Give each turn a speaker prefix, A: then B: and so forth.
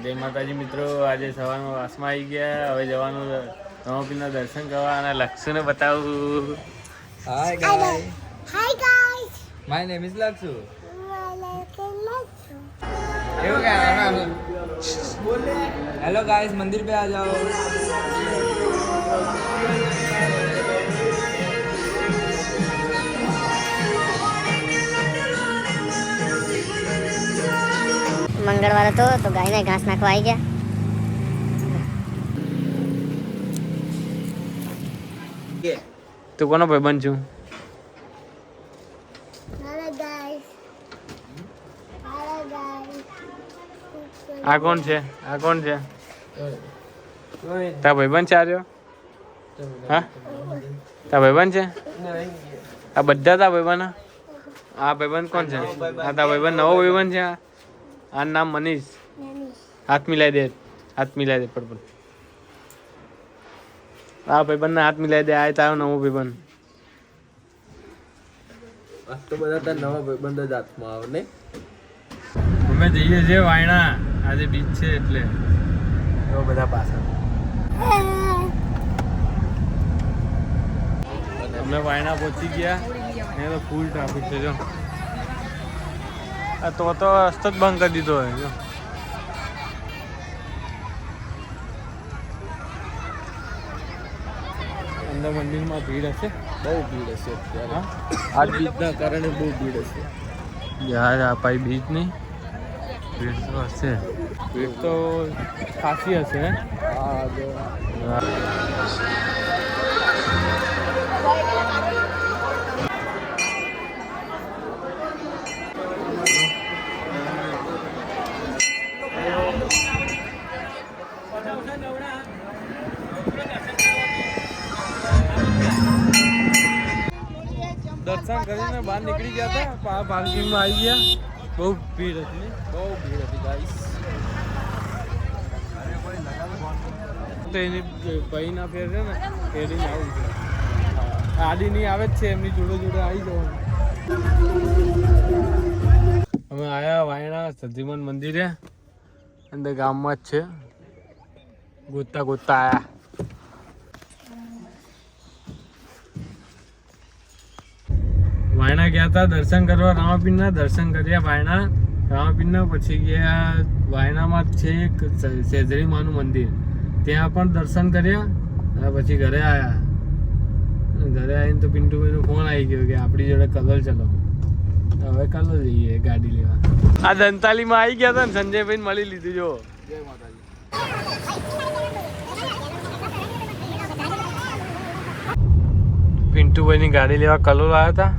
A: જય માતાજી મિત્રો, આજે સવારમાં વાસમાં આવી ગયા. હવે જવાનું રામાપીરના દર્શન કરવા અને લક્ષુને બતાવું.
B: Hi guys, my name is Lakshu. એવું કે હેલો ગાઈસ, મંદિર पे आ जाओ.
C: મંગળવાર હતો તો ગાયને ઘાસ નાખવા આવી ગયા.
A: તું કોનો ભાઈબંધ છું? આ કોણ છે? આ કોણ છે? તારા ભાઈબંધ છે? આર્યો હા, તારા ભાઈબંધ છે? આ બધા તારા ભાઈબંધ? આ ભાઈબંધ કોણ છે? આ તારા ભાઈબંધ નવો ભાઈબંધ છે? આ નામ મનીષ. હાથ મિલાઈ દે, હાથ મિલાઈ દે પણ આ ભાઈબંધને હાથ મિલાઈ દે. આ તારો નવો ભાઈબંધ.
B: તો બધા તાર નવા ભાઈબંધ જ હાથમાં આવે ને.
A: અમે જઈએ છીએ વાયણા, આજે બીચ છે એટલે એવો બધા પાછા. અમે વાયણા પહોંચી ગયા. એ તો ફૂલ ટ્રાફિક છે. જો આ તો રસ્તો જ બંધ કરી દીધો હોય. જો અંદર મંદિરમાં ભીડ હશે,
B: બહુ ભીડ હશે અત્યારે. આ બીજના કારણે બહુ ભીડ હશે
A: યાર. આ પાઈ બીચ નહીં, ભીડ તો હશે. ભીડ તો ખાસી હશે.
B: હા જો
A: દર્શન કરીને બહાર નીકળી ગયા હતા. પાર્કિંગમાં આવી ગયા. બહુ ભીડ હતી,
B: બહુ ભીડ હતી ગાઈસ.
A: તો એની પૈ ના ફેર છે ને ફેરીને આવું છે. ગાડી નહીં આવે જ છે, એમની જોડે જોડે આવી જવાનું. અમે આવ્યા વાયણા સધીમન મંદિરે. અંદર ગામમાં જ છે. ગોતતા ગોતતા આવ્યા. વાયણા ગયા હતા દર્શન કરવા. રામાપીરના દર્શન કર્યા વાયણા. રામાપીરના પછી ગયા વાયણામાં છે એક સેજરી માનું મંદિર, ત્યાં પણ દર્શન કર્યા. અને પછી ઘરે આવ્યા. ઘરે આવીને તો પિન્ટુભાઈનો ફોન આવી ગયો કે આપણી જોડે કલર ચલો. હવે કલર જઈએ ગાડી લેવા. આ દંતાલીમાં આવી ગયા હતા ને, સંજયભાઈ મળી લીધું. જો
B: જય માતાજી.
A: પિન્ટુભાઈની ગાડી લેવા કલોલ આવ્યા હતા.